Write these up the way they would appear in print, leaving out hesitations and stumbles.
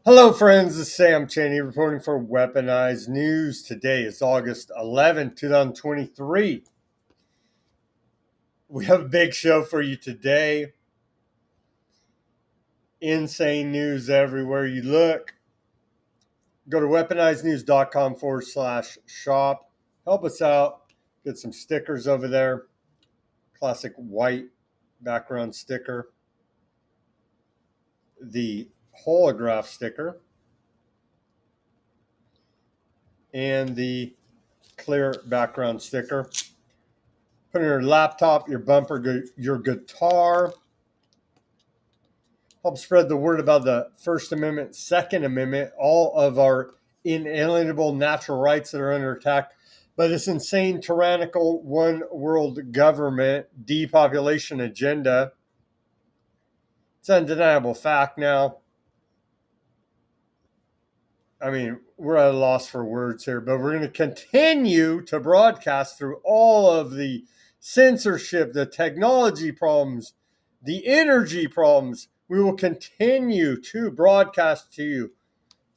Hello, friends. This is Sam Cheney reporting for Weaponized News. Today is August 11th, 2023. We have a big show for you today. Insane news everywhere you look. Go to weaponizednews.com/shop. Help us out. Get some stickers over there. Classic white background sticker. The holograph sticker. And the clear background sticker. Put in your laptop, your bumper, your guitar. Help spread the word about the First Amendment, Second Amendment, all of our inalienable natural rights that are under attack by this insane, tyrannical, one world government depopulation agenda. It's an undeniable fact now. I mean, we're at a loss for words here, but we're going to continue to broadcast through all of the censorship, the technology problems, the energy problems. We will continue to broadcast to you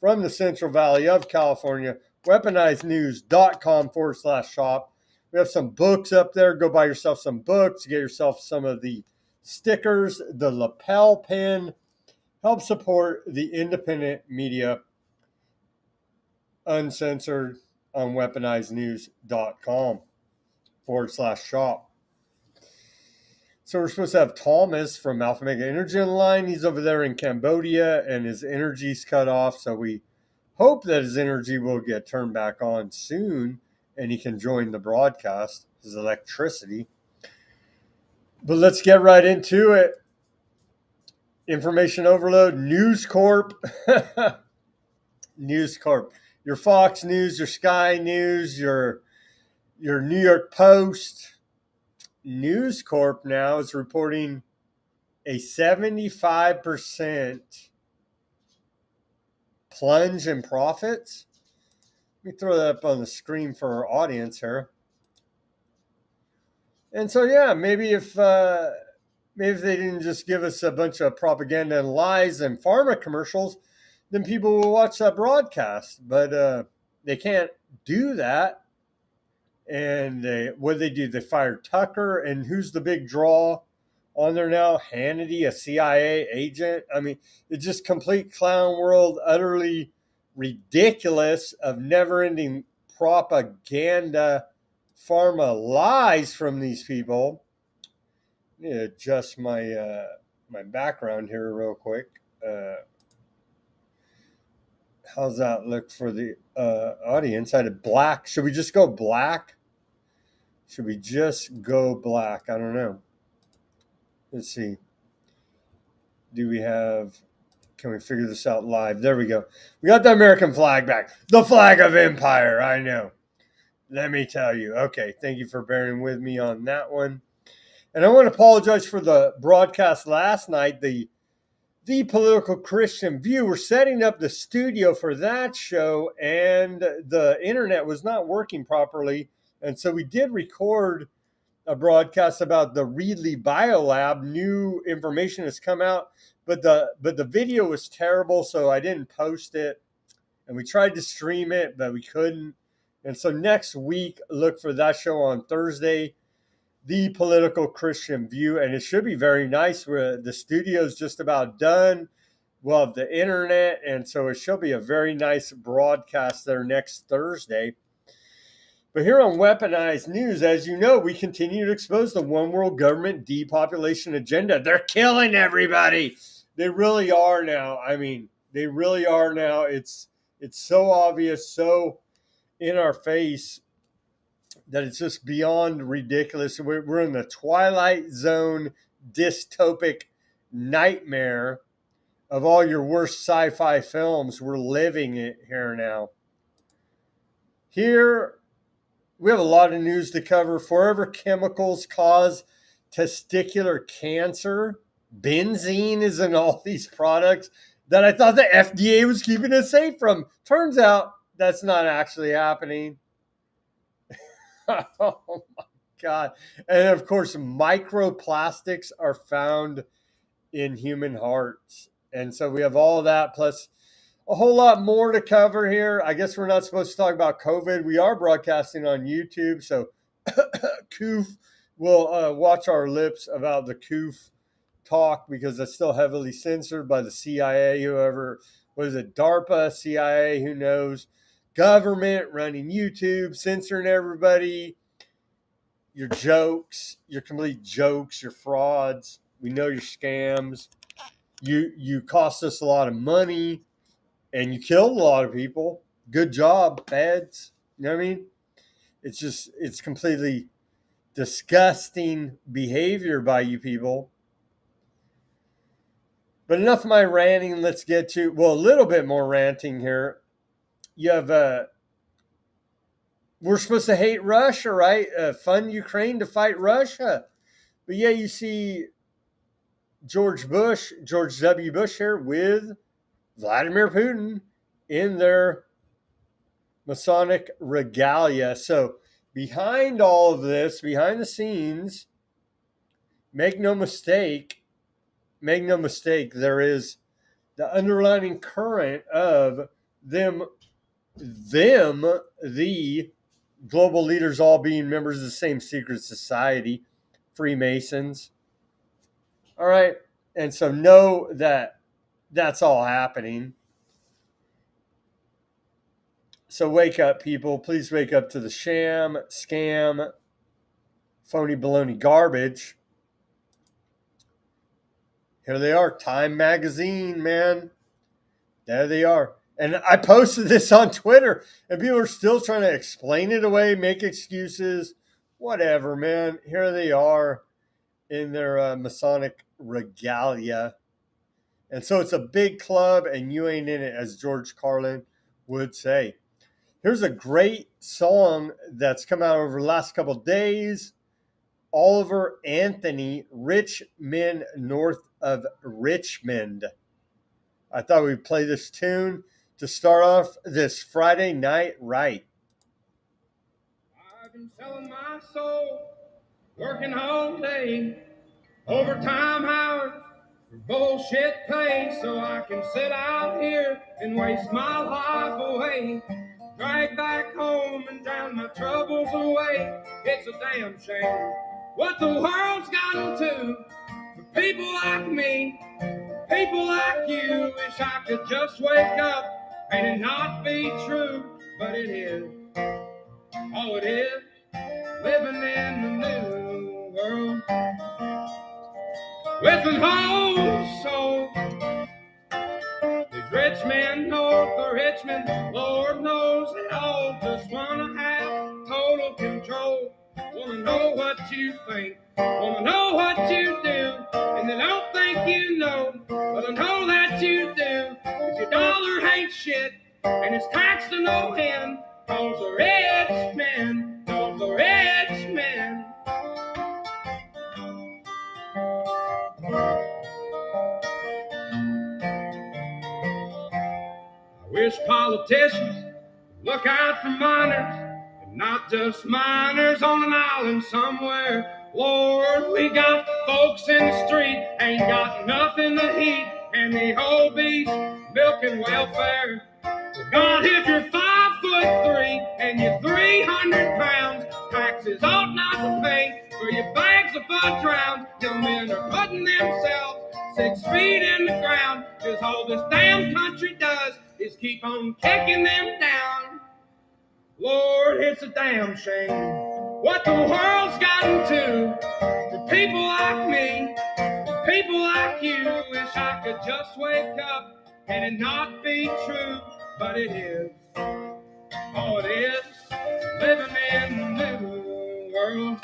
from the Central Valley of California, weaponizednews.com/shop. We have some books up there. Go buy yourself some books, get yourself some of the stickers, the lapel pin. Help support the independent media, uncensored, on weaponizednews.com/shop. So we're supposed to have Thomas from Alpha Mega Energy on the line. He's over there in Cambodia and his energy's cut off. So we hope that his energy will get turned back on soon and he can join the broadcast, his electricity. But let's get right into it. Information overload, News Corp. News Corp. Your Fox News, your Sky News, your New York Post. News Corp now is reporting a 75% plunge in profits. Let me throw that up on the screen for our audience here. And so, yeah, maybe if they didn't just give us a bunch of propaganda and lies and pharma commercials, then people will watch that broadcast. But they can't do that. And what did they do? They fired Tucker. And who's the big draw on there now? Hannity, a CIA agent. I mean, it's just complete clown world, utterly ridiculous, of never-ending propaganda, pharma lies from these people. I need to adjust my my background here real quick. How's that look for the audience? I did black. Should we just go black? Should we just go black? I don't know. Let's see. Can we figure this out live? There we go. We got the American flag back. The flag of empire. I know. Let me tell you. Okay. Thank you for bearing with me on that one. And I want to apologize for the broadcast last night. The Political Christian View. We're setting up the studio for that show, and the internet was not working properly. And so we did record a broadcast about the Reedley Biolab. New information has come out, but the video was terrible, so I didn't post it. And we tried to stream it, but we couldn't. And so next week, look for that show on Thursday, The Political Christian View, and it should be very nice. The studio's just about done. We'll have the internet, and so it should be a very nice broadcast there next Thursday. But here on Weaponized News, as you know, we continue to expose the one world government depopulation agenda. They're killing everybody. They really are now. I mean, they really are now. It's so obvious, so in our face, that it's just beyond ridiculous. We're in the Twilight Zone dystopic nightmare of all your worst sci-fi films. We're living it here now. Here, we have a lot of news to cover. Forever chemicals cause testicular cancer. Benzene is in all these products that I thought the FDA was keeping us safe from. Turns out that's not actually happening. Oh my God. And of course, microplastics are found in human hearts. And so we have all that, plus a whole lot more to cover here. I guess we're not supposed to talk about COVID. We are broadcasting on YouTube, so Coof will watch our lips about the Coof talk because that's still heavily censored by the CIA, whoever, what is it, DARPA, CIA, who knows, government running YouTube, censoring everybody, your jokes, your complete jokes, your frauds. We know your scams. You cost us a lot of money and you killed a lot of people. Good job, feds. You know what I mean? It's completely disgusting behavior by you people. But enough of my ranting. Let's get to, well, a little bit more ranting here. You have, we're supposed to hate Russia, right? Fund Ukraine to fight Russia. But yeah, you see George W. Bush here with Vladimir Putin in their Masonic regalia. So behind all of this, behind the scenes, make no mistake, there is the underlying current of them, the global leaders all being members of the same secret society, Freemasons. All right. And so know that that's all happening. So wake up, people. Please wake up to the sham, scam, phony baloney garbage. Here they are, Time Magazine, man. There they are. And I posted this on Twitter, and people are still trying to explain it away, make excuses, whatever, man. Here they are in their Masonic regalia. And so it's a big club, and you ain't in it, as George Carlin would say. Here's a great song that's come out over the last couple of days. Oliver Anthony, Rich Men North of Richmond. I thought we'd play this tune to start off this Friday night right. I've been selling my soul, working all day, overtime hours for bullshit pay, so I can sit out here and waste my life away, drag back home and drown my troubles away. It's a damn shame what the world's gotten to for people like me, people like you. Wish I could just wake up and it not be true, but it is. Oh, it is. Living in the new world with an whole soul. These rich men north of Richmond, Lord knows they all just wanna have total control. Wanna know what you think, wanna know what you do, and they don't think you know, but I know that you do. 'Cause your dollar ain't shit, and it's taxed to no end. 'Cause the rich men, 'cause the rich men. I wish politicians look out for miners, and not just miners on an island somewhere. Lord, we got folks in the street, ain't got nothing to eat, and the whole beast milking welfare. So God, if you're 5'3" and you're 300 pounds, taxes ought not to pay for your bags of fudge rounds. Young men are putting themselves 6 feet in the ground, 'cause all this damn country does is keep on kicking them down. Lord, it's a damn shame what the world's gotten to for people like me, people like you. Wish I could just wake up and it not be true, but it is. Oh, it is. Living in the new world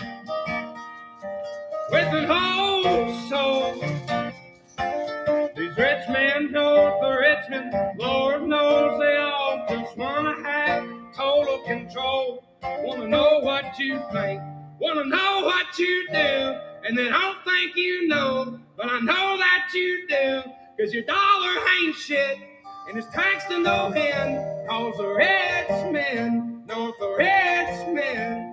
with an whole soul. These rich men north of Richmond, Lord knows they all just wanna have total control. Wanna know what you think, wanna know what you do, and they don't think you know, but I know that you do. 'Cause your dollar ain't shit, and it's taxed to no end. 'Cause the rich men, north of rich men.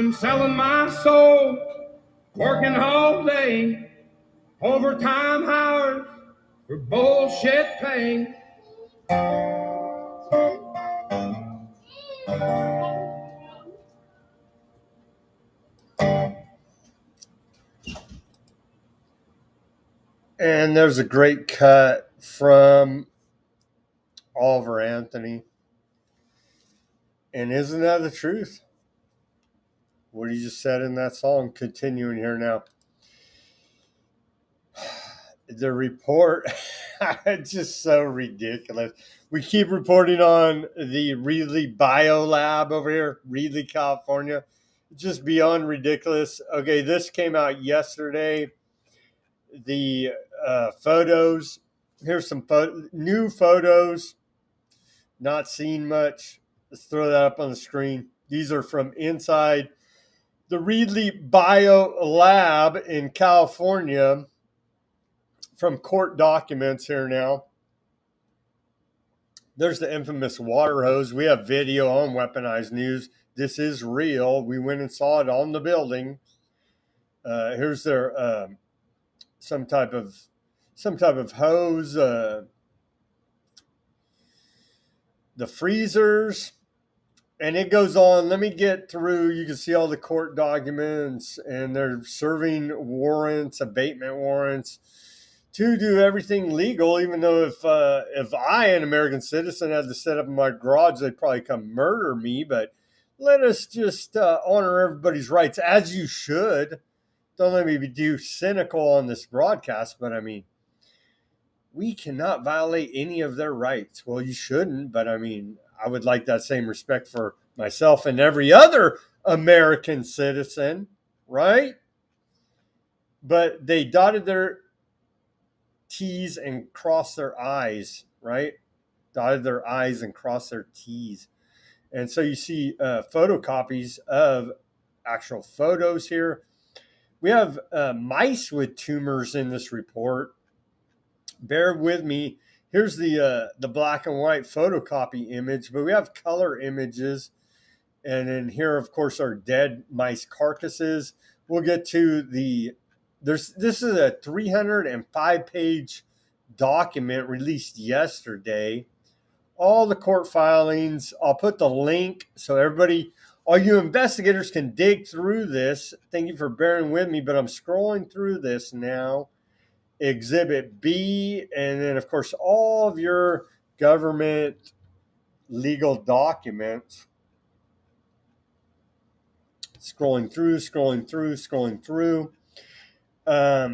I'm selling my soul, working all day, overtime hours for bullshit pay. And there's a great cut from Oliver Anthony. And isn't that the truth? What he just said in that song, continuing here now. The report, it's just so ridiculous. We keep reporting on the Reedley Biolab over here, Reedley, California. Just beyond ridiculous. Okay, this came out yesterday. The photos, here's some new photos. Not seen much. Let's throw that up on the screen. These are from inside the Reedley Bio Lab in California, from court documents here now. There's the infamous water hose. We have video on Weaponized News. This is real. We went and saw it on the building. Here's their some type of hose. The freezers. And it goes on. Let me get through. You can see all the court documents, and they're serving warrants, abatement warrants, to do everything legal. Even though if I, an American citizen, had to set up in my garage, they'd probably come murder me. But let us just honor everybody's rights, as you should. Don't let me be too cynical on this broadcast, but I mean, we cannot violate any of their rights. Well, you shouldn't, but I mean, I would like that same respect for myself and every other American citizen, right? But they dotted their T's and crossed their I's, right? Dotted their I's and crossed their T's. And so you see photocopies of actual photos here. We have mice with tumors in this report. Bear with me. Here's the black and white photocopy image, but we have color images. And then here, of course, are dead mice carcasses. We'll get to this is a 305-page document released yesterday. All the court filings. I'll put the link so everybody, all you investigators, can dig through this. Thank you for bearing with me, but I'm scrolling through this now. Exhibit B, and then, of course, all of your government legal documents. Scrolling through. Let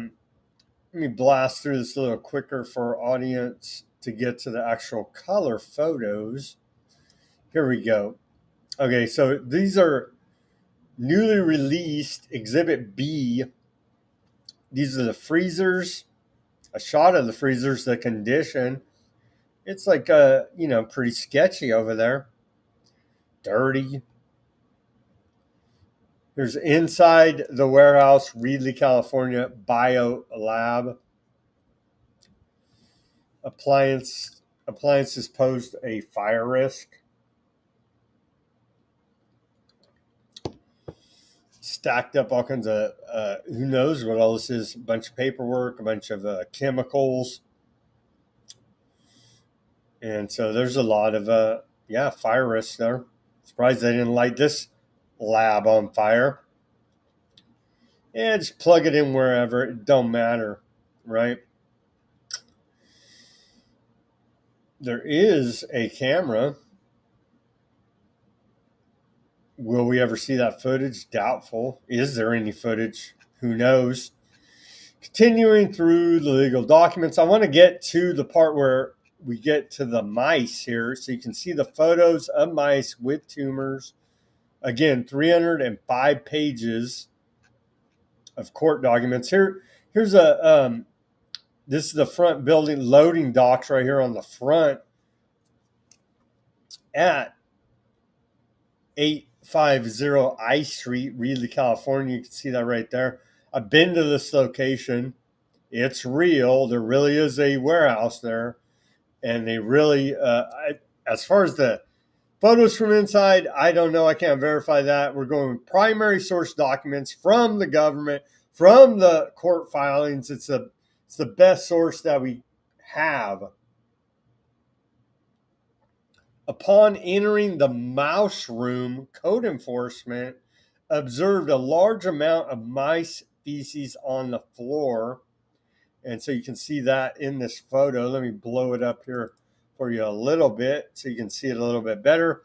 me blast through this a little quicker for our audience to get to the actual color photos. Here we go. Okay, so these are newly released Exhibit B. These are the freezers. A shot of the freezers, the condition. It's like, pretty sketchy over there. Dirty. Here's inside the warehouse, Reedley, California, Bio Lab. Appliances posed a fire risk. Stacked up all kinds of, who knows what all this is. A bunch of paperwork, a bunch of chemicals. And so there's a lot of, fire risks there. Surprised they didn't light this lab on fire. And just plug it in wherever. It don't matter, right? There is a camera. Will we ever see that footage? Doubtful. Is there any footage? Who knows? Continuing through the legal documents, I want to get to the part where we get to the mice here. So you can see the photos of mice with tumors. Again, 305 pages of court documents. Here's this is the front building, loading docks right here on the front at 850 I Street, Reedley, California. You can see that right there. I've been to this location. It's real. There really is a warehouse there. And they really, as far as the Photos from inside, I don't know. I can't verify that. We're going with primary source documents from the government, from the court filings. It's the best source that we have. Upon entering the mouse room, code enforcement observed a large amount of mice feces on the floor. And so you can see that in this photo. Let me blow it up here for you a little bit so you can see it a little bit better.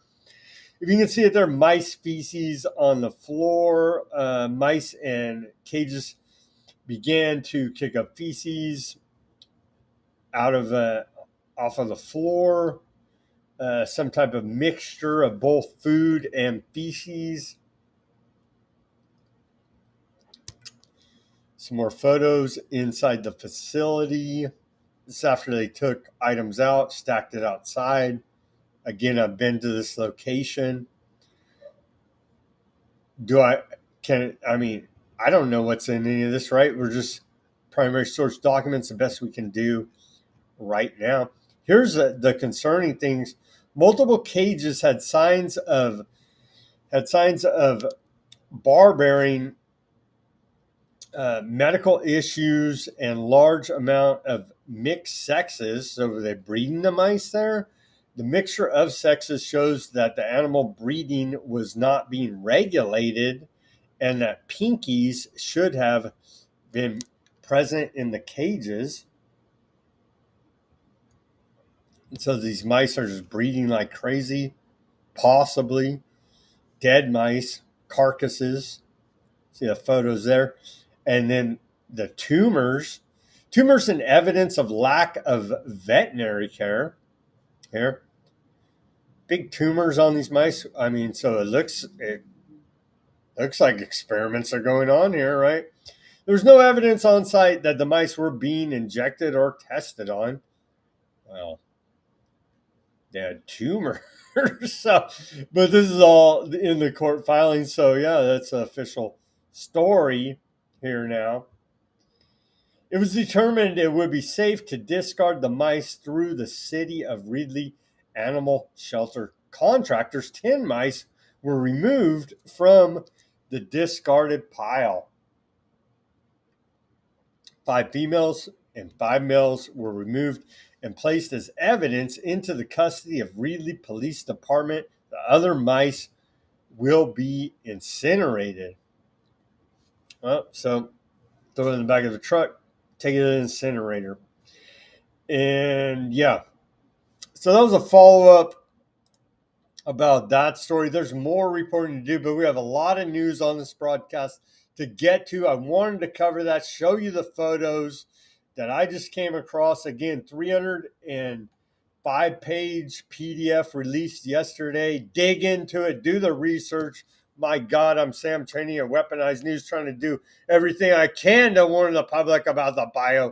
If you can see it there, mice feces on the floor. Mice and cages began to kick up feces off of the floor. Some type of mixture of both food and feces. Some more photos inside the facility. This is after they took items out, stacked it outside. Again, I've been to this location. I don't know what's in any of this, right? We're just primary source documents, the best we can do right now. Here's the concerning things. Multiple cages had signs of bar bearing medical issues and large amount of mixed sexes. So were they breeding the mice there? The mixture of sexes shows that the animal breeding was not being regulated and that pinkies should have been present in the cages. And so these mice are just breeding like crazy, possibly dead mice, carcasses. See the photos there. And then the tumors and evidence of lack of veterinary care. Here, big tumors on these mice. I mean, so it looks like experiments are going on here, right? There's no evidence on site that the mice were being injected or tested on. Well, they had tumors. So, but this is all in the court filing. So yeah, that's an official story here now. It was determined it would be safe to discard the mice through the City of Reedley Animal Shelter contractors. 10 mice were removed from the discarded pile. 5 females and 5 males were removed and placed as evidence into the custody of Reedley Police Department. The other mice will be incinerated. So throw it in the back of the truck, take it to the incinerator. And yeah, so that was a follow-up about that story. There's more reporting to do, but we have a lot of news on this broadcast to get to. I wanted to cover that, show you the photos that I just came across. Again, 305-page PDF released yesterday. Dig into it, do the research. My God, I'm Sam Cheney at Weaponized News, trying to do everything I can to warn the public about the bio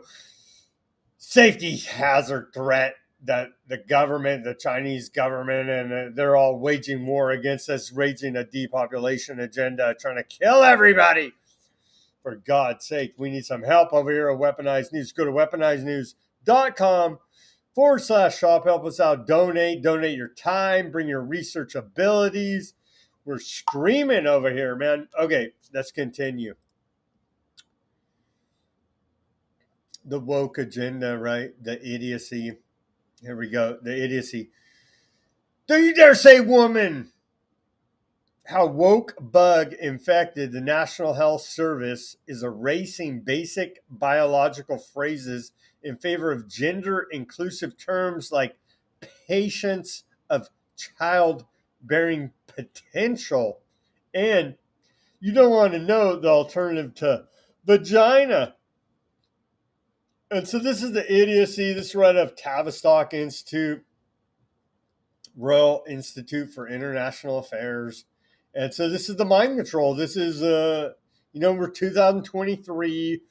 safety hazard threat that the government, the Chinese government, and they're all waging war against us, raging a depopulation agenda, trying to kill everybody. For God's sake, we need some help over here at Weaponized News. Go to weaponizednews.com/shop. Help us out. Donate your time, bring your research abilities. We're screaming over here, man. Okay, let's continue. The woke agenda, right? The idiocy. Here we go. The idiocy. Do you dare say woman? How woke bug infected the National Health Service is erasing basic biological phrases in favor of gender-inclusive terms like patience of childbearing potential. And you don't want to know the alternative to vagina. And so this is the idiocy. This is right out of Tavistock Institute, Royal Institute for International Affairs. And so this is the mind control. This is, we're 2023.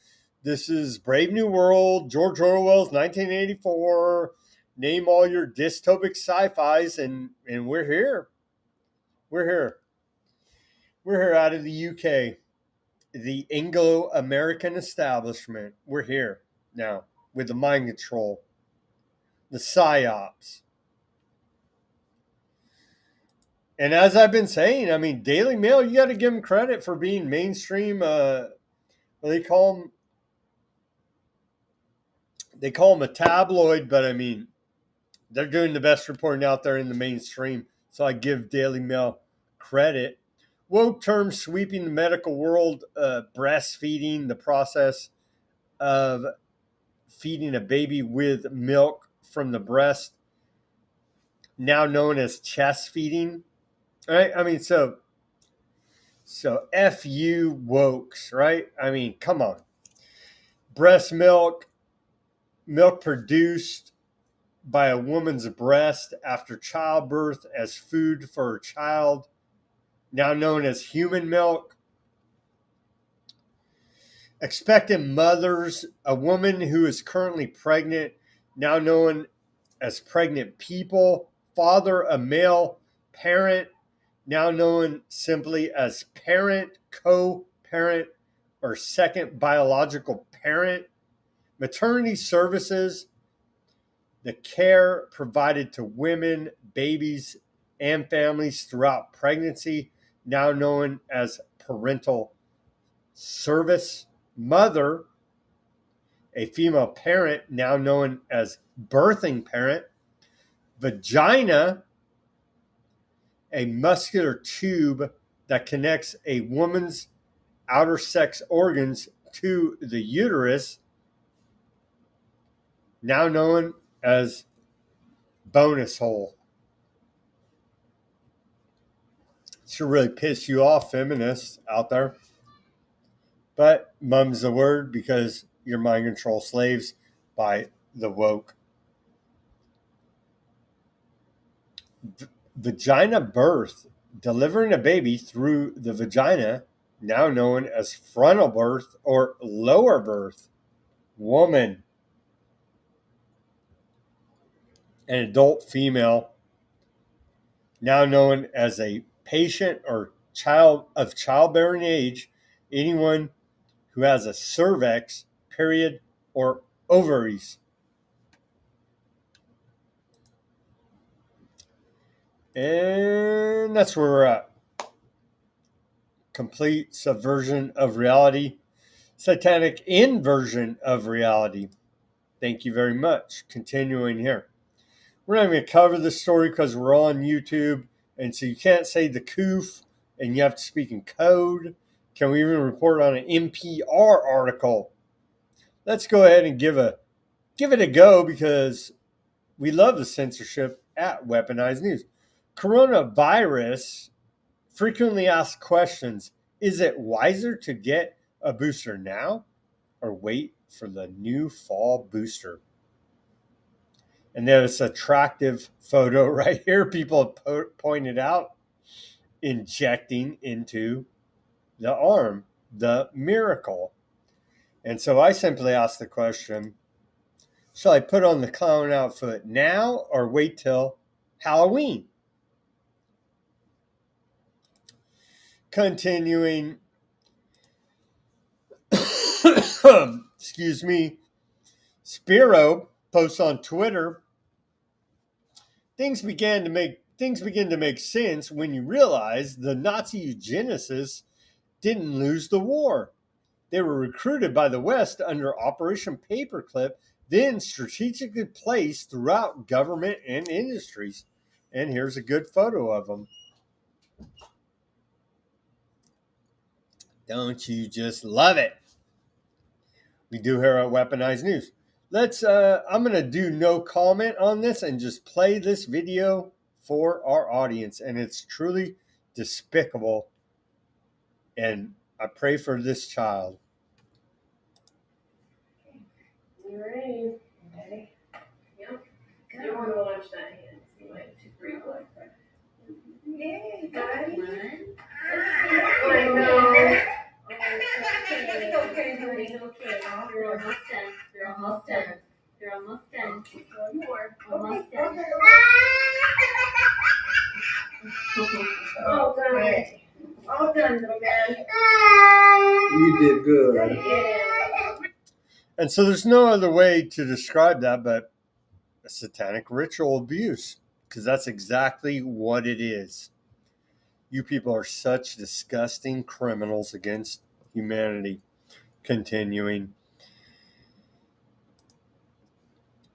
This is Brave New World, George Orwell's 1984. Name all your dystopic sci-fis, and we're here. We're here. We're here out of the UK, the Anglo-American establishment. We're here now with the mind control, the psyops. And as I've been saying, I mean, Daily Mail, you got to give them credit for being mainstream. They call them a tabloid, but I mean, they're doing the best reporting out there in the mainstream. So I give Daily Mail credit. Woke terms sweeping the medical world, breastfeeding, the process of feeding a baby with milk from the breast, now known as chest feeding. Right? I mean, so F you wokes, right? I mean, come on. Breast milk produced by a woman's breast after childbirth as food for her child, now known as human milk. Expectant mothers, a woman who is currently pregnant, now known as pregnant people. Father, a male parent, now known simply as parent, co-parent, or second biological parent. Maternity services, the care provided to women, babies, and families throughout pregnancy, now known as parental service. Mother, a female parent, now known as birthing parent. Vagina, a muscular tube that connects a woman's outer sex organs to the uterus, now known as bonus hole. Should really piss you off, feminists out there. But mum's the word because you're mind control slaves by the woke. Vagina birth, delivering a baby through the vagina, now known as frontal birth or lower birth. Woman, an adult female, now known as a patient or child of childbearing age, anyone who has a cervix, period, or ovaries. And that's where we're at. Complete subversion of reality, satanic inversion of reality. Thank you very much. Continuing here. We're not going to cover this story because we're on YouTube, and so you can't say the coof, and you have to speak in code. Can we even report on an NPR article? Let's go ahead and give it a go because we love the censorship at Weaponized News. Coronavirus frequently asked questions. Is it wiser to get a booster now or wait for the new fall booster? And there's this attractive photo right here. People have pointed out injecting into the arm, the miracle. And so I simply asked the question, shall I put on the clown outfit now or wait till Halloween? Continuing, excuse me, Spiro posts on Twitter, things begin to make sense when you realize the Nazi eugenicists didn't lose the war. They were recruited by the West under Operation Paperclip, then strategically placed throughout government and industries. And here's a good photo of them. Don't you just love it? We do here at Weaponized News. I'm going to do no comment on this and just play this video for our audience. And it's truly despicable. And I pray for this child. You ready? Ready? Yep. You want to watch that hand. See what to breathe like that. Yay, buddy. I know. It's okay, honey. It's okay. You're almost done. You're almost done. You're almost done. One more. Almost done. All done. All done, little man. You did good. Yeah. And so there's no other way to describe that but a satanic ritual abuse, because that's exactly what it is. You people are such disgusting criminals against humanity. Continuing.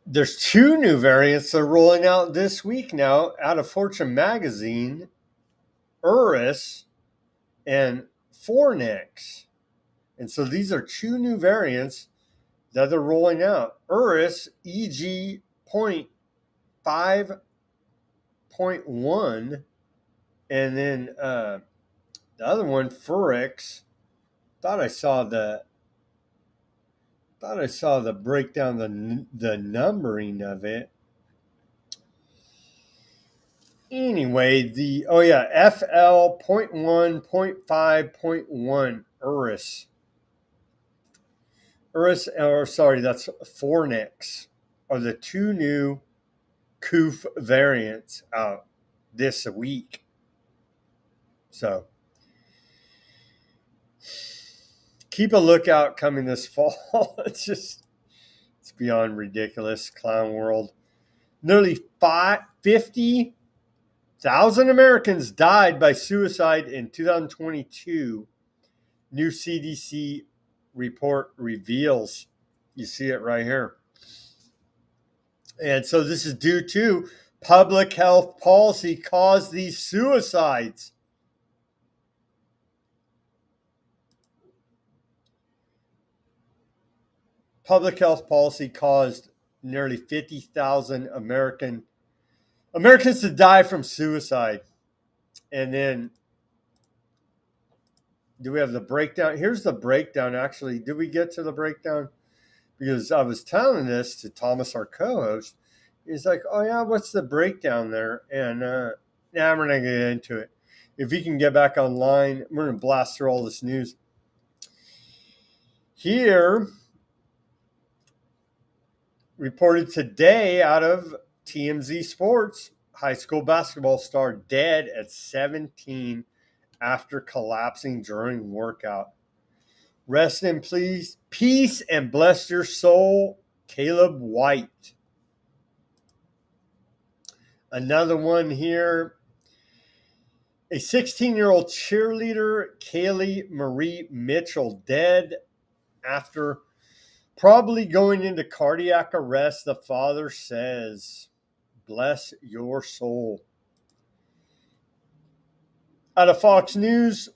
There's 2 new variants that are rolling out this week now out of Fortune magazine, Urus and Fornix. And so these are 2 new variants that they're rolling out. Urus EG.5.1, and then the other one, Furix. Thought I saw the breakdown, the numbering of it. Anyway, FL.1.5.1 Urus. That's Fornix, are the 2 new COOF variants out this week. So keep a lookout coming this fall. It's beyond ridiculous. Clown world. Nearly 50,000 Americans died by suicide in 2022. New CDC report reveals. You see it right here. And so this is due to public health policy caused these suicides. Public health policy caused nearly 50,000 Americans to die from suicide. And then, do we have the breakdown? Here's the breakdown, actually. Did we get to the breakdown? Because I was telling this to Thomas, our co-host. He's like, oh, yeah, what's the breakdown there? And we're not going to get into it. If he can get back online, we're going to blast through all this news. Here, reported today out of TMZ Sports, high school basketball star dead at 17 after collapsing during workout. Rest in peace and bless your soul, Caleb White. Another one here. A 16-year-old cheerleader, Kaylee Marie Mitchell, dead after probably going into cardiac arrest, the father says. Bless your soul. Out of Fox News,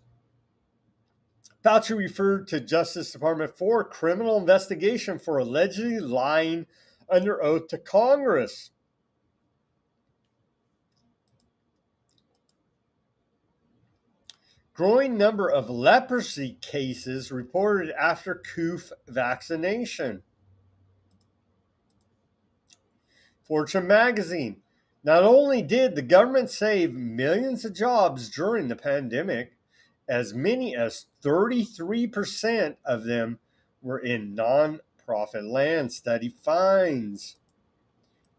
Fauci referred to Justice Department for criminal investigation for allegedly lying under oath to Congress. Growing number of leprosy cases reported after COOF vaccination. Fortune magazine. Not only did the government save millions of jobs during the pandemic, as many as 33% of them were in non-profit land, study finds.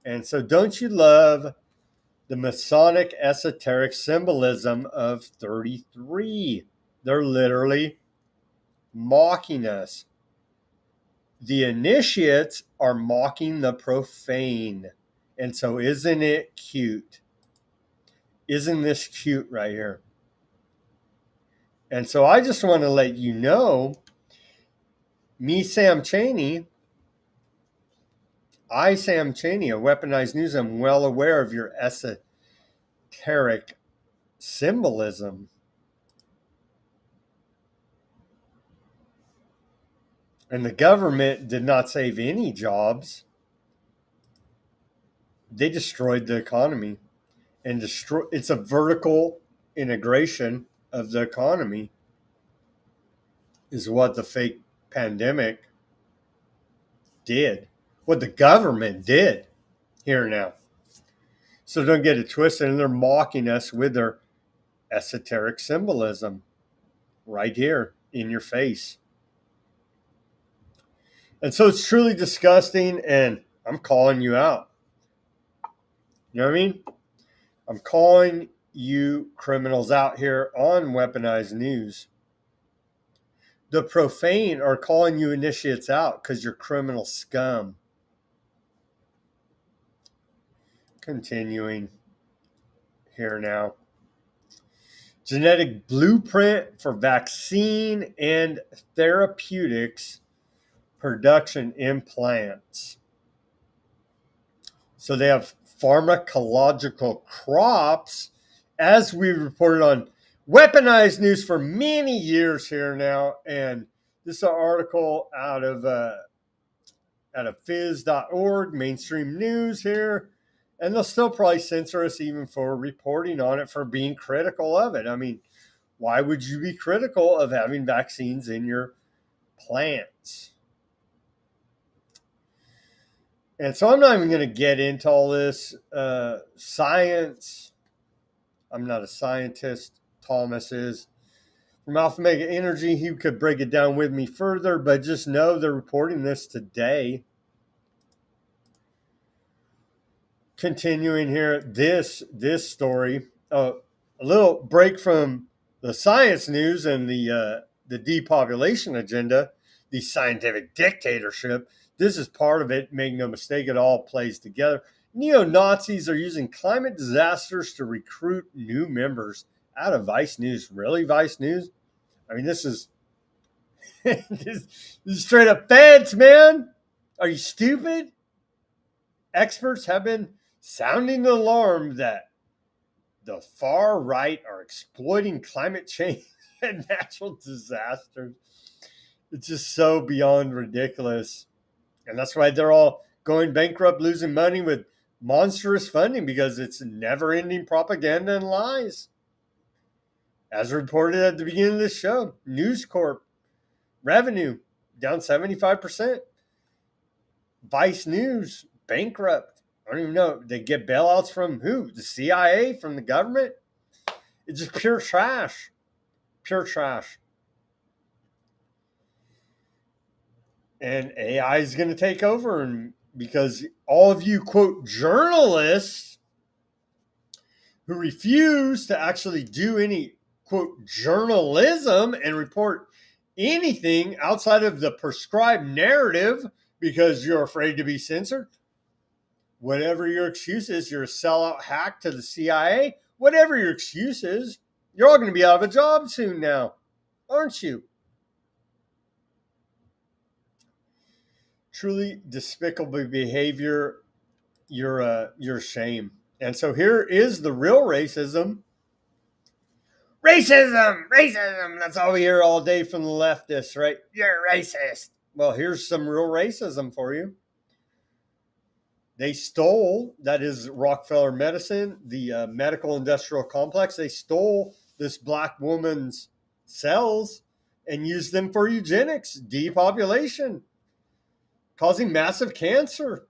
And so don't you love the Masonic esoteric symbolism of 33? They're literally mocking us. The initiates are mocking the profane. And so isn't it cute? Isn't this cute right here? And so I just want to let you know, me, Sam Cheney, Sam Cheney of Weaponized News, I'm well aware of your esoteric symbolism. And the government did not save any jobs. They destroyed the economy. And it's a vertical integration of the economy is what the fake pandemic did. What the government did here now. So don't get it twisted. And they're mocking us with their esoteric symbolism right here in your face. And so it's truly disgusting, and I'm calling you out. You know what I mean? I'm calling you criminals out here on Weaponized News. The profane are calling you initiates out because you're criminal scum. Continuing here now. genetic blueprint for vaccine and therapeutics production in plants. So they have pharmacological crops, as we reported on weaponized news for many years here now. And this is an article out of fizz.org, mainstream news here. And they'll still probably censor us even for reporting on it, for being critical of it. I mean, why would you be critical of having vaccines in your plants? And so I'm not even going to get into all this science. I'm not a scientist. Thomas is. From Alpha Mega Energy, he could break it down with me further, but just know they're reporting this today. Continuing here, this story, a little break from the science news and the depopulation agenda, the scientific dictatorship. This is part of it. Make no mistake, it all plays together. Neo-Nazis are using climate disasters to recruit new members. Out of Vice News. Really, Vice News? I mean, this is this is straight up feds, man. Are you stupid? Experts have been sounding the alarm that the far right are exploiting climate change and natural disasters. It's just so beyond ridiculous. And that's why they're all going bankrupt, losing money with monstrous funding, because it's never-ending propaganda and lies. As reported at the beginning of this show, News Corp revenue down 75%. Vice News bankrupt. I don't even know. They get bailouts from who? The CIA? From the government? It's just pure trash. Pure trash. And AI is going to take over, and because all of you, quote, journalists who refuse to actually do any, quote, journalism and report anything outside of the prescribed narrative because you're afraid to be censored, whatever your excuse is, you're a sellout hack to the CIA, whatever your excuse is, you're all going to be out of a job soon now, aren't you? Truly despicable behavior. You're shame. And so here is the real racism. Racism. That's all we hear all day from the leftists, right? You're racist. Well, here's some real racism for you. They stole, that is Rockefeller Medicine, the medical industrial complex. They stole this black woman's cells and used them for eugenics, depopulation, causing massive cancer.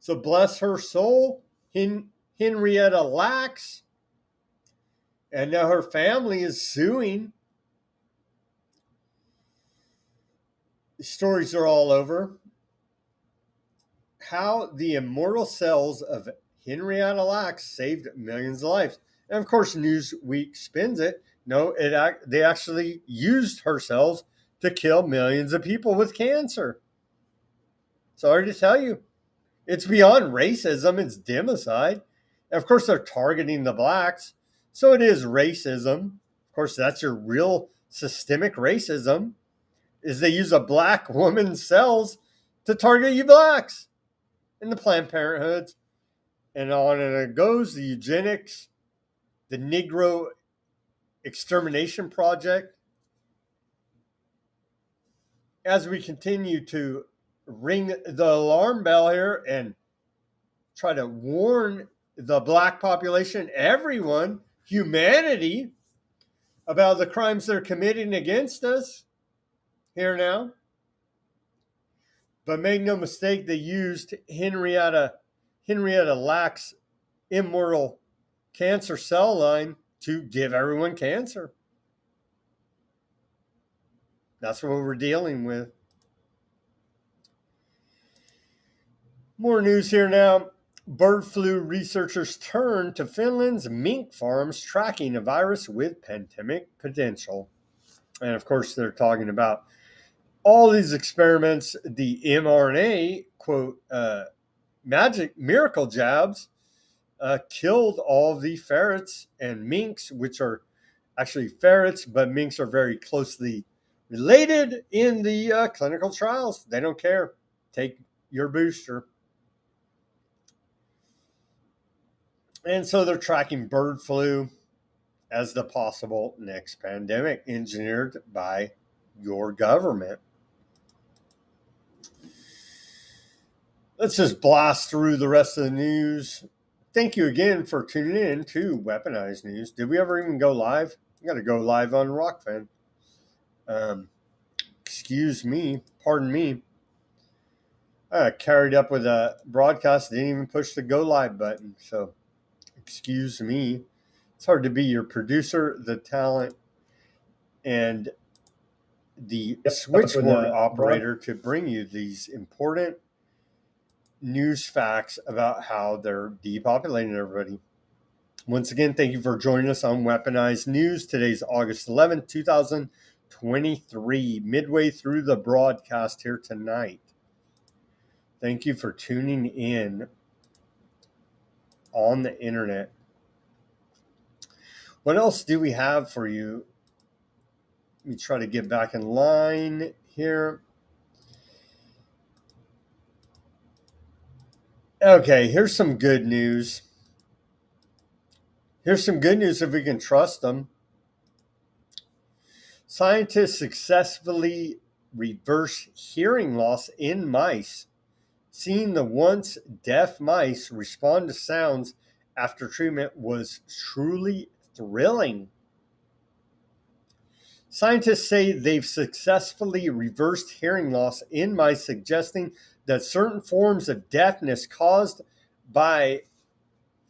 So bless her soul, Henrietta Lacks. And now her family is suing. The stories are all over. How the immortal cells of Henrietta Lacks saved millions of lives. And of course, Newsweek spins it. No, they actually used her cells to kill millions of people with cancer. Sorry to tell you. It's beyond racism. It's democide. And of course, they're targeting the blacks. So it is racism. Of course, that's your real systemic racism, is they use a black woman's cells to target you blacks. And the Planned Parenthoods, and on and it goes, the eugenics, the Negro extermination project. As we continue to ring the alarm bell here and try to warn the black population, everyone, humanity, about the crimes they're committing against us here now. But make no mistake, they used Henrietta Lacks' immortal cancer cell line to give everyone cancer. That's what we're dealing with. More news here now. Bird flu researchers turn to Finland's mink farms tracking a virus with pandemic potential. And of course, they're talking about all these experiments, the mRNA, quote, magic miracle jabs killed all the ferrets and minks, which are actually ferrets, but minks are very closely related in the clinical trials. They don't care. Take your booster. And so they're tracking bird flu as the possible next pandemic engineered by your government. Let's just blast through the rest of the news. Thank you again for tuning in to Weaponized News. Did we ever even go live? We got to go live on Rockfan. Excuse me, pardon me. I carried up with a broadcast, didn't even push the go live button. So, excuse me. It's hard to be your producer, the talent, and the switchboard operator to bring you these important news facts about how they're depopulating everybody. Once again, thank you for joining us on Weaponized News. Today's August 11th, 2023, midway through the broadcast here tonight. Thank you for tuning in on the internet. What else do we have for you? Let me try to get back in line here. Okay, here's some good news. Here's some good news if we can trust them. Scientists successfully reverse hearing loss in mice. Seeing the once deaf mice respond to sounds after treatment was truly thrilling. Scientists say they've successfully reversed hearing loss in mice, suggesting that certain forms of deafness caused by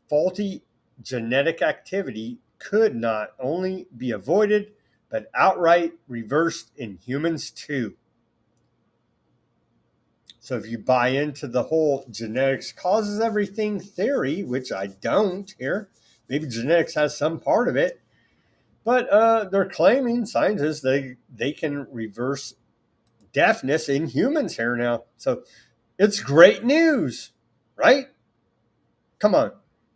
faulty genetic activity could not only be avoided, but outright reversed in humans too. So if you buy into the whole genetics causes everything theory, which I don't here, maybe genetics has some part of it, but they're claiming, scientists, they can reverse deafness in humans here now. So it's great news, right? Come on,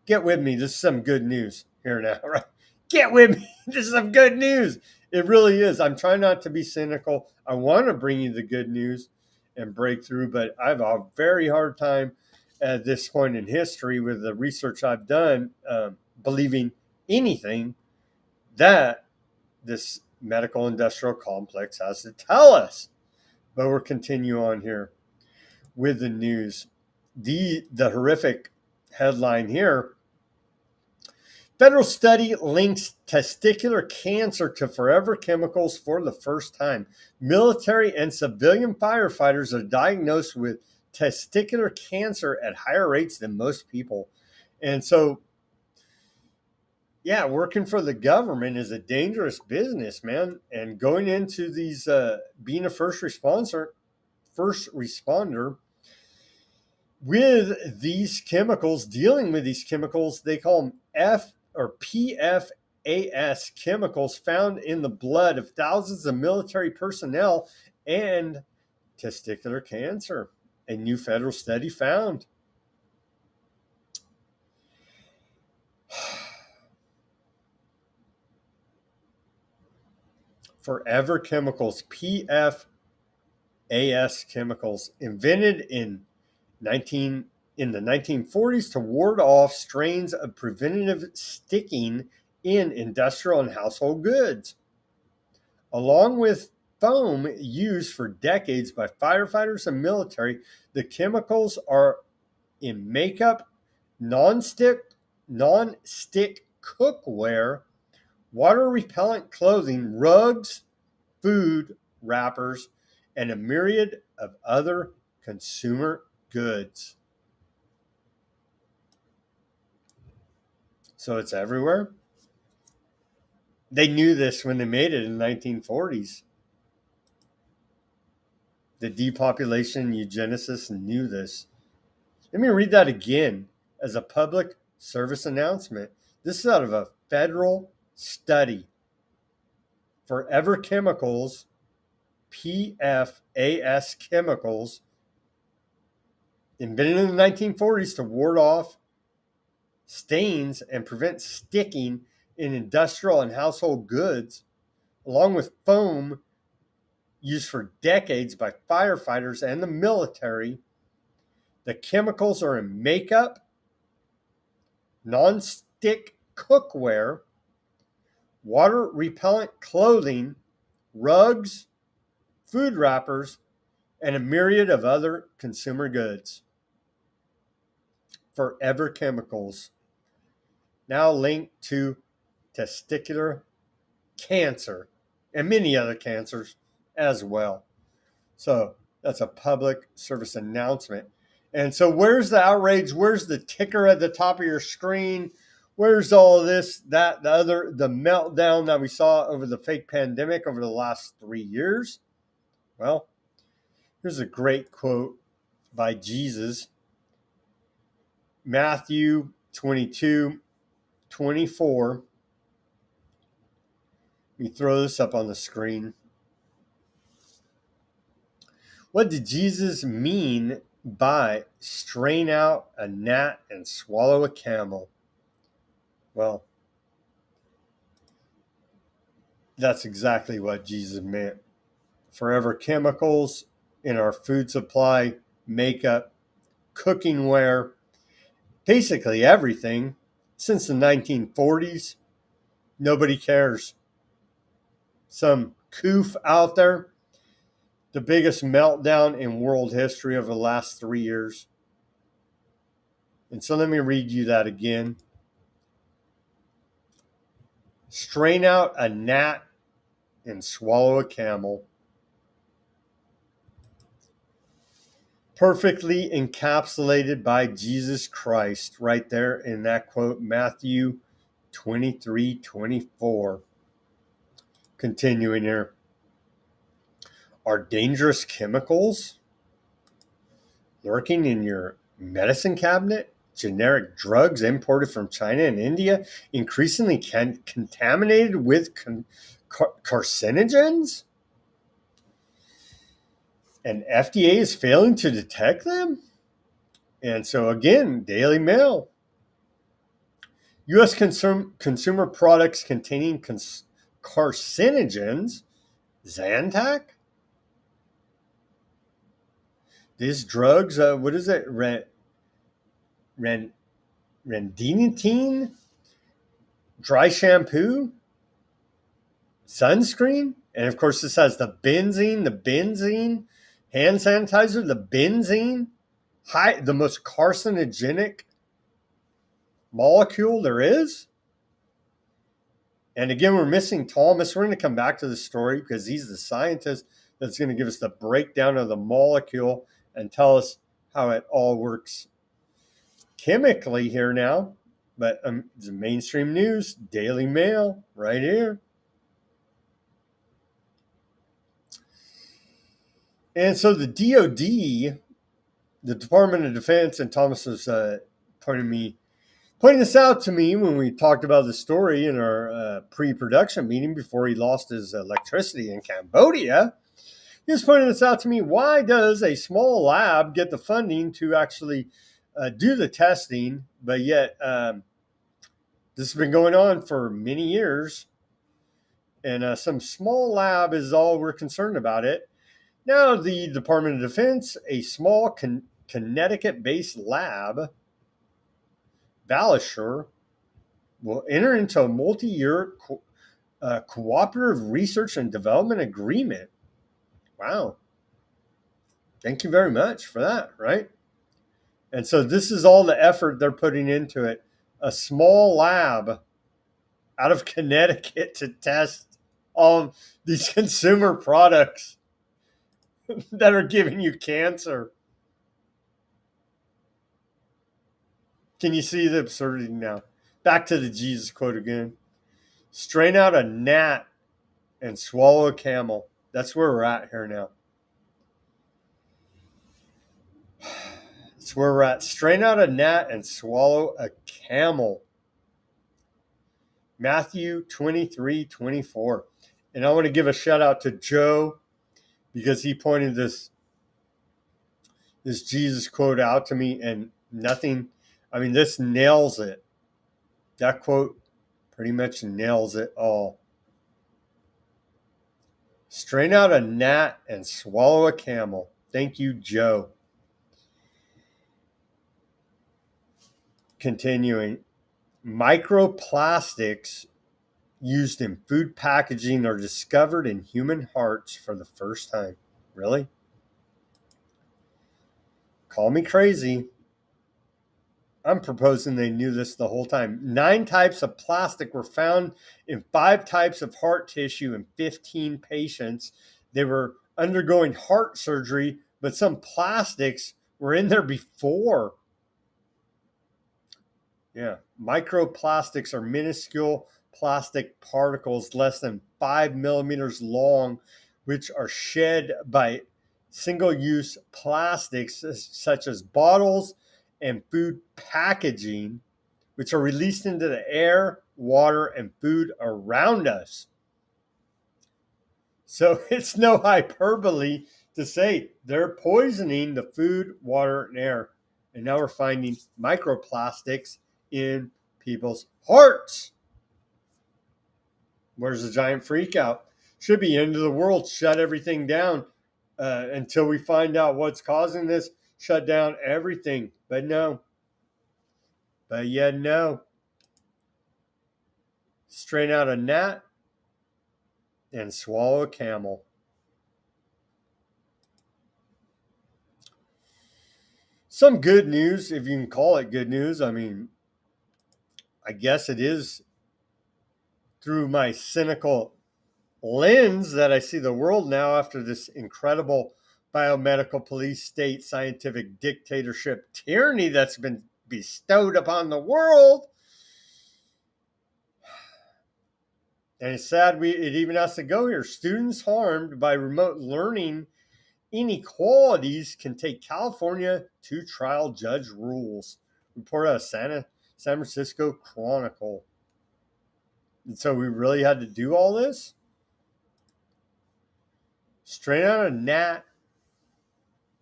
get with me. This is some good news here now, right? Get with me. This is some good news. It really is. I'm trying not to be cynical. I want to bring you the good news and break through, but I have a very hard time at this point in history with the research I've done believing anything that this medical industrial complex has to tell us. But we'll continue on here with the news. The horrific headline here: federal study links testicular cancer to forever chemicals for the first time. Military and civilian firefighters are diagnosed with testicular cancer at higher rates than most people. And so, yeah, working for the government is a dangerous business, man. And going into these, being a first responder with these chemicals, dealing with these chemicals, they call them PFAS chemicals found in the blood of thousands of military personnel and testicular cancer. A new federal study found. Forever Chemicals, PFAS chemicals, invented in the 1940s to ward off strains of preventative sticking in industrial and household goods. Along with foam used for decades by firefighters and military, the chemicals are in makeup, non-stick cookware, water-repellent clothing, rugs, food wrappers, and a myriad of other consumer goods. So it's everywhere. They knew this when they made it in the 1940s. The depopulation eugenicists knew this. Let me read that again as a public service announcement. This is out of a federal study. Forever Chemicals, PFAS chemicals, invented in the 1940s to ward off stains and prevent sticking in industrial and household goods, along with foam used for decades by firefighters and the military. The chemicals are in makeup, non-stick cookware, water-repellent clothing, rugs, food wrappers, and a myriad of other consumer goods. Forever Chemicals, now linked to testicular cancer and many other cancers as well. So that's a public service announcement. And so where's the outrage? Where's the ticker at the top of your screen? Where's all of this, that, the meltdown that we saw over the fake pandemic over the last 3 years? Well, here's a great quote by Jesus. Matthew 22:24. Let me throw this up on the screen. What did Jesus mean by strain out a gnat and swallow a camel? Well, that's exactly what Jesus meant. Forever Chemicals in our food supply, makeup, cooking ware, basically everything since the 1940s. Nobody cares. Some coof out there. The biggest meltdown in world history over the last 3 years. And so let me read you that again. Strain out a gnat and swallow a camel. Perfectly encapsulated by Jesus Christ right there in that quote, Matthew 23:24. Continuing here. Are dangerous chemicals lurking in your medicine cabinet? Generic drugs imported from China and India increasingly contaminated with carcinogens? And FDA is failing to detect them? And so again, Daily Mail. U.S. consumer products containing carcinogens, Zantac? These drugs, what is it? Ranitidine? Dry shampoo? Sunscreen? And of course, this has the benzene, hand sanitizer, the benzene, the most carcinogenic molecule there is. And again, we're missing Thomas. We're going to come back to the story because he's the scientist that's going to give us the breakdown of the molecule and tell us how it all works chemically here now. But it's mainstream news, Daily Mail, right here. And so the DOD, the Department of Defense, and Thomas was pointing this out to me when we talked about the story in our pre-production meeting before he lost his electricity in Cambodia. He was pointing this out to me. Why does a small lab get the funding to actually do the testing, but yet this has been going on for many years, and some small lab is all we're concerned about it. Now the Department of Defense, a small Connecticut-based lab, Valisure, will enter into a multi-year cooperative research and development agreement. Wow. Thank you very much for that, right? And so this is all the effort they're putting into it. A small lab out of Connecticut to test all these consumer products that are giving you cancer. Can you see the absurdity now? Back to the Jesus quote again. Strain out a gnat and swallow a camel. That's where we're at here now. That's where we're at. Strain out a gnat and swallow a camel. Matthew 23:24. And I want to give a shout out to Joe because he pointed this Jesus quote out to me, and this nails it. That quote pretty much nails it all. Strain out a gnat and swallow a camel. Thank you, Joe. Continuing. Microplastics used in food packaging are discovered in human hearts for the first time. Really? Call me crazy. I'm proposing they knew this the whole time. 9 types of plastic were found in 5 types of heart tissue in 15 patients. They were undergoing heart surgery, but some plastics were in there before. Yeah. Microplastics are minuscule plastic particles less than 5 millimeters long, which are shed by single-use plastics such as bottles and food packaging, which are released into the air, water, and food around us. So it's no hyperbole to say they're poisoning the food, water, and air. And now we're finding microplastics in people's hearts. Where's the giant freak out? Should be end of the world. Shut everything down until we find out what's causing this. Shut down everything. But no. But yeah, no. Strain out a gnat and swallow a camel. Some good news, if you can call it good news. I mean, I guess it is through my cynical lens that I see the world now after this incredible biomedical police state scientific dictatorship tyranny that's been bestowed upon the world. And it's sad it even has to go here. Students harmed by remote learning inequalities can take California to trial, judge rules. Report out of San Francisco Chronicle. And so we really had to do all this? Strain out a gnat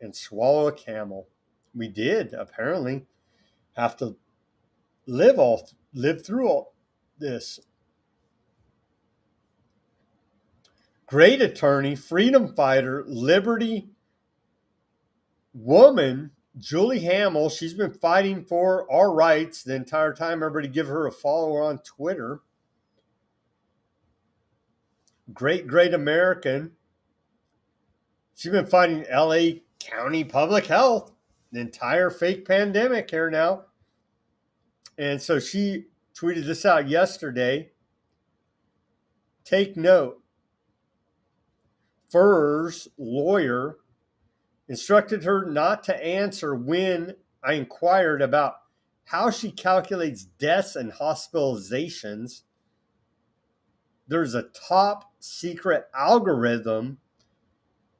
and swallow a camel. We did, apparently, have to live through all this. Great attorney, freedom fighter, liberty woman, Julie Hamill. She's been fighting for our rights the entire time. Everybody give her a follow on Twitter. Great American. She's been fighting LA County Public Health, the entire fake pandemic here now. And so she tweeted this out yesterday. Take note. Furr's lawyer instructed her not to answer when I inquired about how she calculates deaths and hospitalizations. There's a top secret algorithm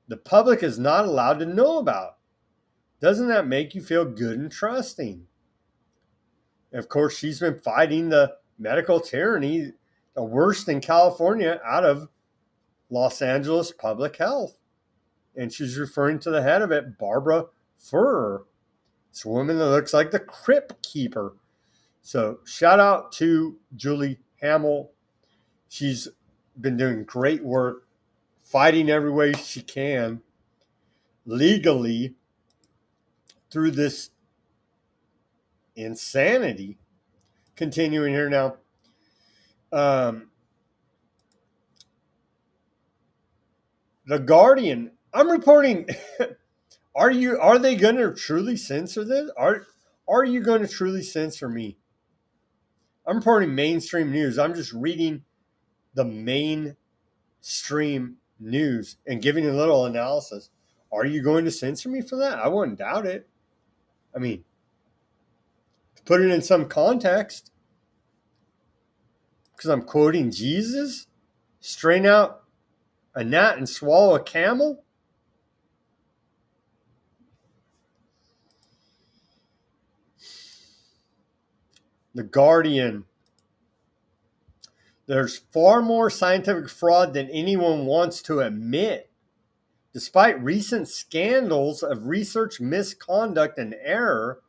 the public is not allowed to know about. Doesn't that make you feel good and trusting? And of course, she's been fighting the medical tyranny, the worst in California, out of Los Angeles Public Health. And she's referring to the head of it, Barbara Furr. It's a woman that looks like the Crypt Keeper. So shout out to Julie Hamill. She's been doing great work, fighting every way she can legally through this insanity. Continuing here now. The Guardian. I'm reporting. Are they going to truly censor this? Are you going to truly censor me? I'm reporting mainstream news. I'm just reading the mainstream news and giving a little analysis. Are you going to censor me for that? I wouldn't doubt it. I mean, to put it in some context, because I'm quoting Jesus, strain out a gnat and swallow a camel. The Guardian. There's far more scientific fraud than anyone wants to admit. Despite recent scandals of research misconduct and error,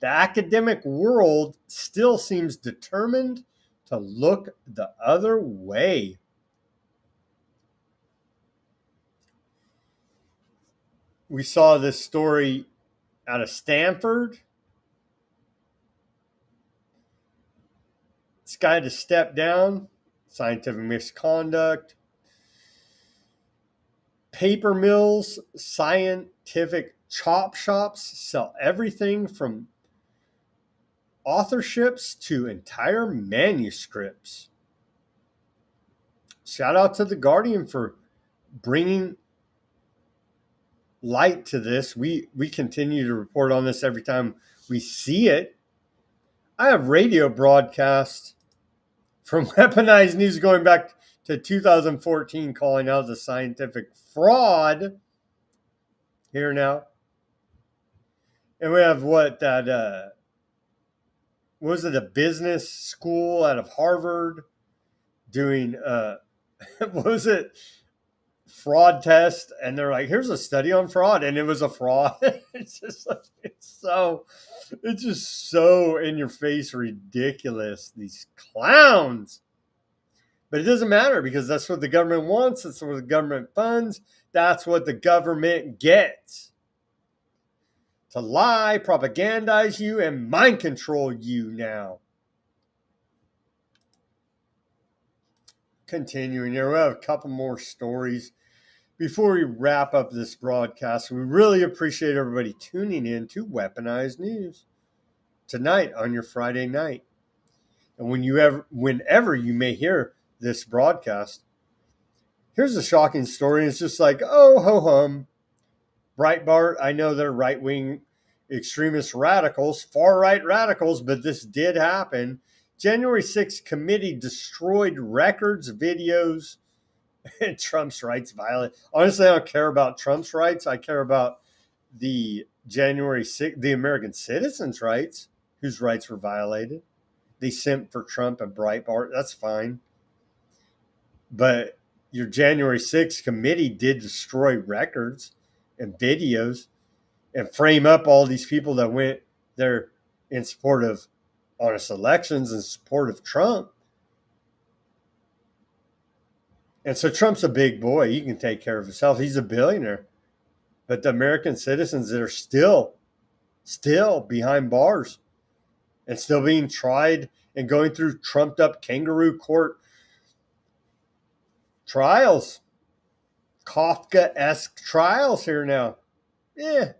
The academic world still seems determined to look the other way. We saw this story out of Stanford. This guy had to step down, scientific misconduct. Paper mills, scientific chop shops sell everything from authorships to entire manuscripts. Shout out to The Guardian for bringing light to this. We continue to report on this every time we see it. I have radio broadcasts from Weaponized News going back to 2014 calling out the scientific fraud here now. And we have what was it, a business school out of Harvard doing what was it, fraud test, and they're like, here's a study on fraud, and it was a fraud. It's just like, it's just so in your face ridiculous, these clowns. But it doesn't matter because that's what the government wants, that's what the government funds, that's what the government gets. To lie, propagandize you, and mind control you now. Continuing here, we have a couple more stories before we wrap up this broadcast. We really appreciate everybody tuning in to Weaponized News tonight on your Friday night. And whenever you may hear this broadcast, here's a shocking story. It's just like, oh, ho hum. Breitbart, I know they're right-wing extremist radicals, far-right radicals, but this did happen. January 6th committee destroyed records, videos, and Trump's rights violated. Honestly, I don't care about Trump's rights. I care about the January 6th, the American citizens' rights, whose rights were violated. They simped for Trump and Breitbart. That's fine. But your January 6th committee did destroy records and videos and frame up all these people that went there in support of honest elections, in support of Trump. And so Trump's a big boy. He can take care of himself. He's a billionaire. But the American citizens that are still behind bars and still being tried and going through trumped up kangaroo court trials, Kafka-esque trials here now. Yeah.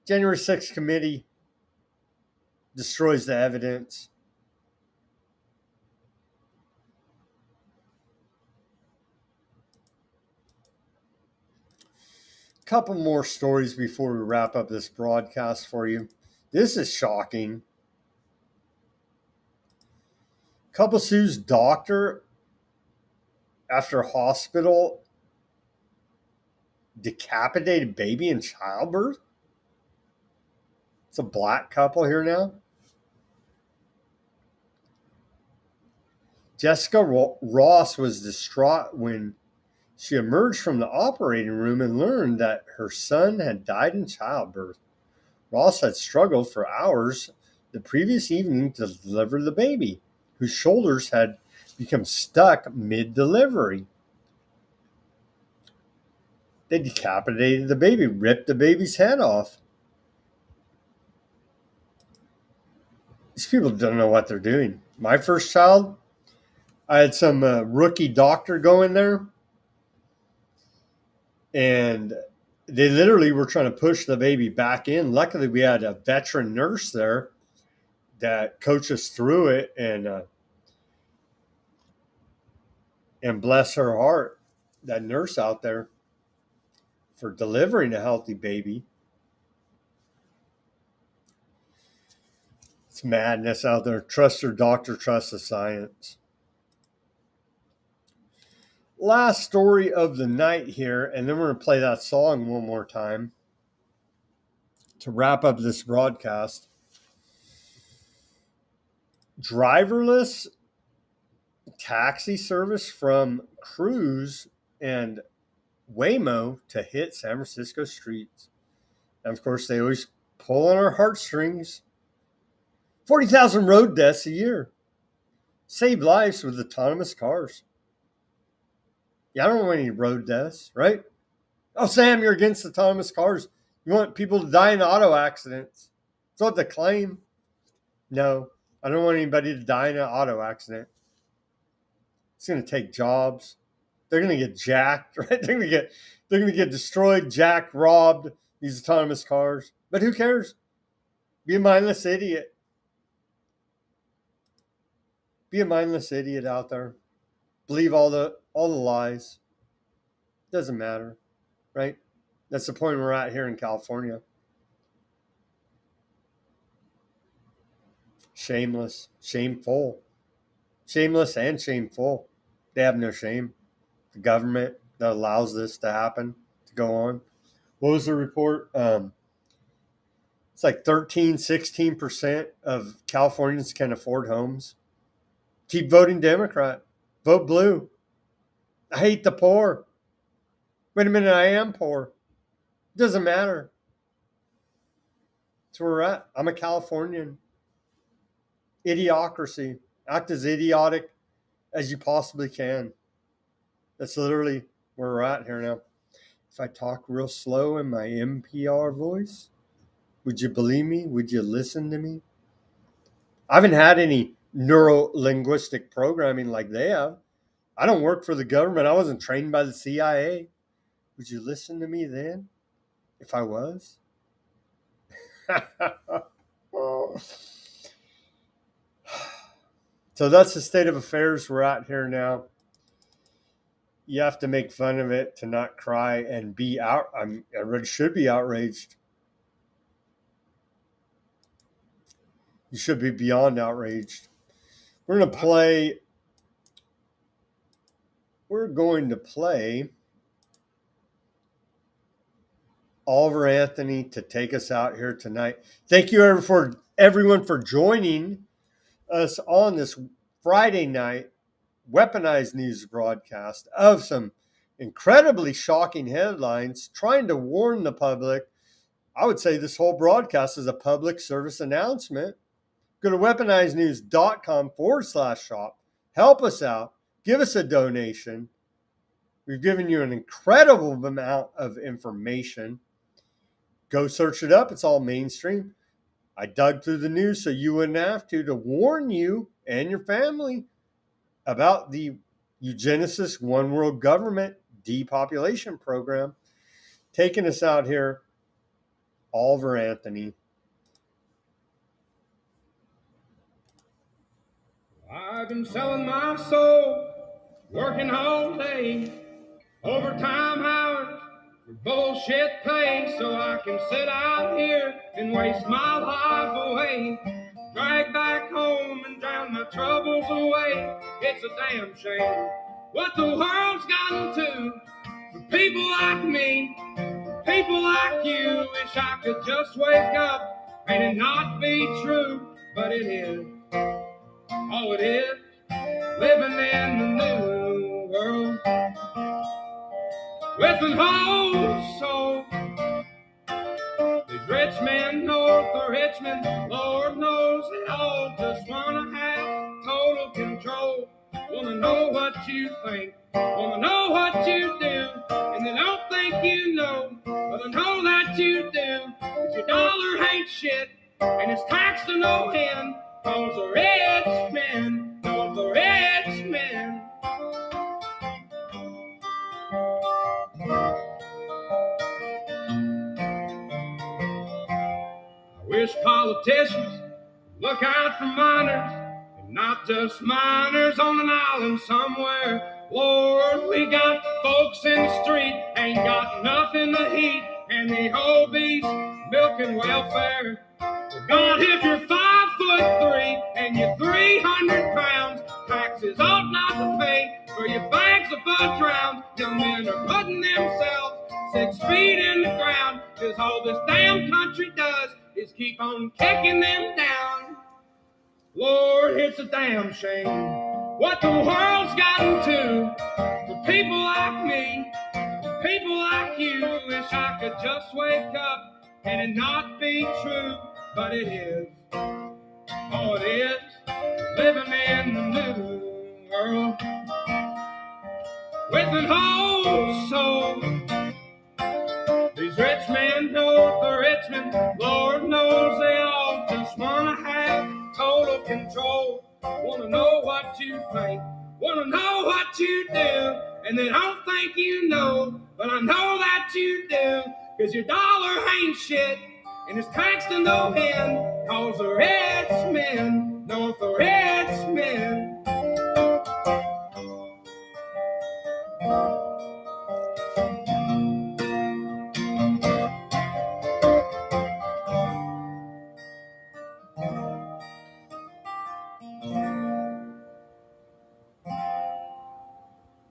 January 6th committee destroys the evidence. Couple more stories before we wrap up this broadcast for you. This is shocking. Couple sues doctor after hospital decapitated baby in childbirth. It's a black couple here now. Jessica Ross was distraught when she emerged from the operating room and learned that her son had died in childbirth. Ross had struggled for hours the previous evening to deliver the baby, whose shoulders had become stuck mid-delivery. They decapitated the baby, ripped the baby's head off. These people don't know what they're doing. My first child, I had some rookie doctor go in there, and they literally were trying to push the baby back in. Luckily, we had a veteran nurse there that coached us through it, and bless her heart, that nurse out there, for delivering a healthy baby. It's madness out there. Trust your doctor, trust the science. Last story of the night here, and then we're going to play that song one more time to wrap up this broadcast. Driverless taxi service from Cruise and Waymo to hit San Francisco streets. And of course, they always pulling our heartstrings. 40,000 road deaths a year. Save lives with autonomous cars. Yeah, I don't want any road deaths, right? Oh, Sam, you're against autonomous cars. You want people to die in auto accidents. That's what they claim. No, I don't want anybody to die in an auto accident. It's going to take jobs. They're going to get jacked, right? They're going to get destroyed, jacked, robbed, these autonomous cars. But who cares? Be a mindless idiot. Be a mindless idiot out there. Believe all the lies. Doesn't matter, right? That's the point we're at here in California. Shameless, shameful. Shameless and shameful. They have no shame. The government that allows this to happen, to go on. What was the report? It's like 16% of Californians can afford homes. Keep voting Democrat. Vote blue. I hate the poor. Wait a minute, I am poor. It doesn't matter. That's where we're at. I'm a Californian. Idiocracy. Act as idiotic as you possibly can. That's literally where we're at here now. If I talk real slow in my NPR voice, would you believe me? Would you listen to me? I haven't had any neuro-linguistic programming like they have. I don't work for the government. I wasn't trained by the CIA. Would you listen to me then if I was? So that's the state of affairs we're at here now. You have to make fun of it to not cry and be out. Everybody should be outraged. You should be beyond outraged. We're going to play Oliver Anthony to take us out here tonight. Thank you everyone for joining us on this Friday night weaponized news broadcast of some incredibly shocking headlines, trying to warn the public. I would say this whole broadcast is a public service announcement. Go to weaponizednews.com/shop. Help us out. Give us a donation. We've given you an incredible amount of information. Go search it up. It's all mainstream. I dug through the news so you wouldn't have to warn you and your family about the eugenicist one world government depopulation program. Taking us out here, Oliver Anthony. I've been selling my soul, working all day, overtime hours for bullshit pay, so I can sit out here and waste my life away, drag back home and drown my troubles away. It's a damn shame what the world's gotten to for people like me, people like you. Wish I could just wake up and it not be true, but it is. Oh, it is living in the new world with an whole soul. These rich men north of Richmond, Lord knows they all just wanna have total control. Wanna know what you think, wanna know what you do, and they don't think you know, but I know that you do. 'Cause your dollar ain't shit, and it's taxed to no end. 'Cause the rich men, the rich men. I wish politicians look out for minors, and not just minors on an island somewhere. Lord, we got folks in the street, ain't got nothing to eat, and the obese milking welfare. Well, God, if you're 5'3" and you're 300 pounds, taxes ought not to pay for your bags of fudge rounds. Young men are putting themselves 6 feet in the ground, 'cause all this damn country does is keep on kicking them down. Lord, it's a damn shame what the world's gotten to for people like me, people like you. Wish I could just wake up Can it not be true? But it is. Oh, it is. Living in the new world with an whole soul. These rich men know the rich men. Lord knows they all just want to have total control. Want to know what you think, want to know what you do, and they don't think you know, but I know that you do, because your dollar ain't shit, and it's taxed to no end, cause the rich men know the rich men.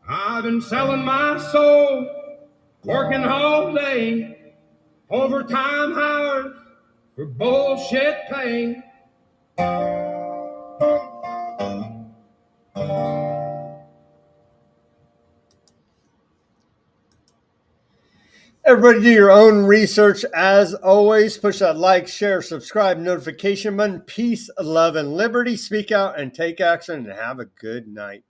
I've been selling my soul, working all day, overtime hours for bullshit pay. Everybody do your own research. As always, push that like, share, subscribe, notification button. Peace, love, and liberty. Speak out and take action, and have a good night.